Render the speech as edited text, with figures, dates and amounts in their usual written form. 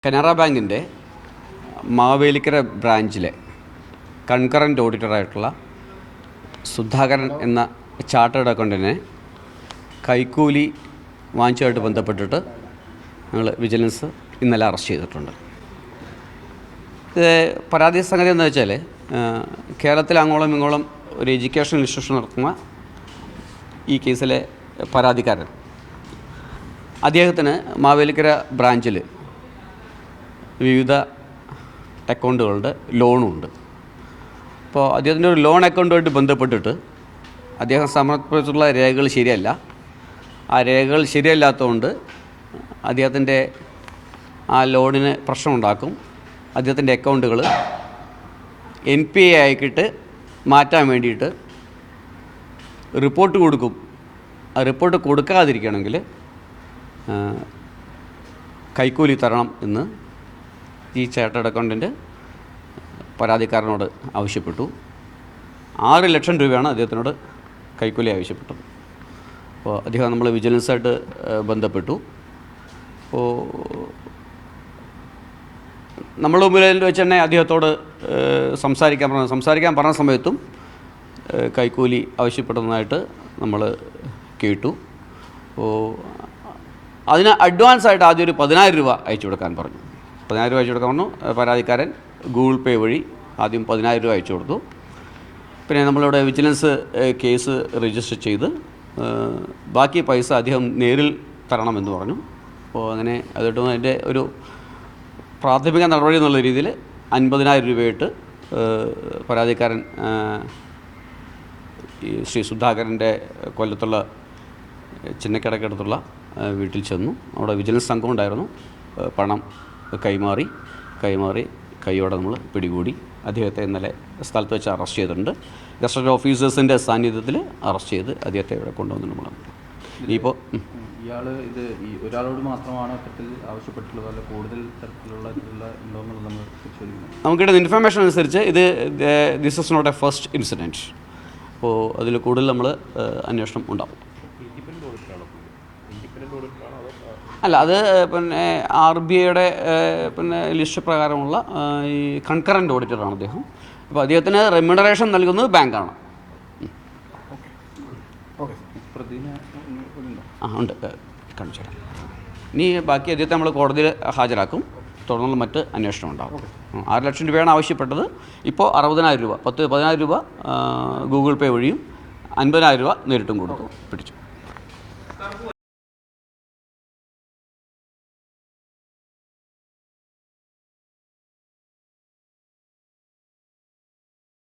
കനറ ബാങ്കിൻ്റെ മാവേലിക്കര ബ്രാഞ്ചിലെ കൺകറൻറ്റ് ഓഡിറ്ററായിട്ടുള്ള സുധാകരൻ എന്ന ചാർട്ടേഡ് അക്കൗണ്ടൻറ്റിനെ കൈക്കൂലി വാങ്ങിച്ചതായിട്ട് ബന്ധപ്പെട്ടിട്ട് ഞങ്ങൾ വിജിലൻസ് ഇന്നലെ അറസ്റ്റ് ചെയ്തിട്ടുണ്ട്. ഇത് പരാതി സംഗതി എന്ന് വെച്ചാൽ കേരളത്തിൽ അങ്ങോളം ഇങ്ങോളം ഒരു എഡ്യൂക്കേഷൻ ഇൻസ്റ്റിറ്റ്യൂഷൻ നടത്തുന്ന ഈ കേസിലെ പരാതിക്കാരൻ അദ്ദേഹത്തിന് മാവേലിക്കര ബ്രാഞ്ചിൽ വിവിധ അക്കൗണ്ടുകളുടെ ലോണുണ്ട്. അപ്പോൾ അദ്ദേഹത്തിൻ്റെ ഒരു ലോൺ അക്കൗണ്ടുമായിട്ട് ബന്ധപ്പെട്ടിട്ട് അദ്ദേഹം സമർപ്പിച്ചിട്ടുള്ള രേഖകൾ ശരിയല്ല. ആ രേഖകൾ ശരിയല്ലാത്തതുകൊണ്ട് അദ്ദേഹത്തിൻ്റെ ആ ലോണിന് പ്രശ്നമുണ്ടാക്കും. അദ്ദേഹത്തിൻ്റെ അക്കൗണ്ടുകൾ NPA ആക്കിയിട്ട് മാറ്റാൻ വേണ്ടിയിട്ട് റിപ്പോർട്ട് കൊടുക്കും. ആ റിപ്പോർട്ട് കൊടുക്കാതിരിക്കണമെങ്കിൽ കൈക്കൂലി തരണം എന്ന് ഈ ചാർട്ടേഡ് അക്കൗണ്ടൻറ്റ് പരാതിക്കാരനോട് ആവശ്യപ്പെട്ടു. 6 ലക്ഷം രൂപയാണ് അദ്ദേഹത്തിനോട് കൈക്കൂലി ആവശ്യപ്പെട്ടത്. അപ്പോൾ അദ്ദേഹം നമ്മൾ വിജിലൻസായിട്ട് ബന്ധപ്പെട്ടു. അപ്പോൾ നമ്മൾ മുമ്പിൽ വെച്ച് തന്നെ അദ്ദേഹത്തോട് സംസാരിക്കാൻ പറഞ്ഞ സമയത്തും കൈക്കൂലി ആവശ്യപ്പെടുന്നതായിട്ട് നമ്മൾ കേട്ടു. അപ്പോൾ അതിന് അഡ്വാൻസായിട്ട് ആദ്യം ഒരു 10,000 രൂപ അയച്ചു കൊടുക്കാൻ പറഞ്ഞു. 10,000 രൂപ അയച്ചു കൊടുക്കാൻ പറഞ്ഞു. പരാതിക്കാരൻ ഗൂഗിൾ പേ വഴി ആദ്യം 10,000 രൂപ അയച്ചു കൊടുത്തു. പിന്നെ നമ്മളിവിടെ വിജിലൻസ് കേസ് രജിസ്റ്റർ ചെയ്ത് ബാക്കി പൈസ അദ്ദേഹം നേരിൽ തരണമെന്ന് പറഞ്ഞു. അപ്പോൾ അങ്ങനെ അതിട്ട് അതിൻ്റെ ഒരു പ്രാഥമിക നടപടി എന്നുള്ള രീതിയിൽ 50,000 രൂപയായിട്ട് പരാതിക്കാരൻ ഈ ശ്രീ സുധാകരൻ്റെ കൊല്ലത്തുള്ള ചിന്നക്കടക്കടുത്തുള്ള വീട്ടിൽ ചെന്നു. അവിടെ വിജിലൻസ് സംഘം ഉണ്ടായിരുന്നു. പണം കൈമാറി കൈയോടെ നമ്മൾ പിടികൂടി. അദ്ദേഹത്തെ ഇന്നലെ സ്ഥലത്ത് വെച്ച് അറസ്റ്റ് ചെയ്തിട്ടുണ്ട്. ഗസറ്റഡ് ഓഫീസേഴ്സിൻ്റെ സാന്നിധ്യത്തിൽ അറസ്റ്റ് ചെയ്ത് അദ്ദേഹത്തെ ഇവിടെ കൊണ്ടുവന്നിട്ടുണ്ട്. ഇപ്പോൾ ഇയാൾ ഇത് ഈ ഒരാളോട് മാത്രമാണ് ആവശ്യപ്പെട്ടുള്ളത്, അല്ല കൂടുതൽ തരത്തിലുള്ള ഉണ്ടോയെന്നുള്ളത് നമ്മൾ പരിശോധിക്കണം. നമുക്കിടുന്ന ഇൻഫർമേഷൻ അനുസരിച്ച് this is not a first incident. അപ്പോൾ അതിൽ കൂടുതൽ നമ്മൾ അന്വേഷണം ഉണ്ടാവും. അല്ല, അത് പിന്നെ RBIയുടെ പിന്നെ ലിസ്റ്റ് പ്രകാരമുള്ള ഈ കൺകറൻറ്റ് ഓഡിറ്ററാണ് അദ്ദേഹം. അപ്പോൾ അദ്ദേഹത്തിന് റെമ്യൂണറേഷൻ നൽകുന്നത് ബാങ്കാണ്. ഉണ്ട്, കാണിച്ചു തരാം. ഇനി ബാക്കി അദ്ദേഹത്തെ നമ്മൾ കോടതിയിൽ ഹാജരാക്കും. തുടർന്നുള്ള മറ്റ് അന്വേഷണം ഉണ്ടാകും. 6 ലക്ഷം രൂപയാണ് ആവശ്യപ്പെട്ടത്. ഇപ്പോൾ 60,000 രൂപ 10,000 രൂപ ഗൂഗിൾ പേ വഴിയും 50,000 രൂപ നേരിട്ടും കൊടുത്തു പിടിച്ചു.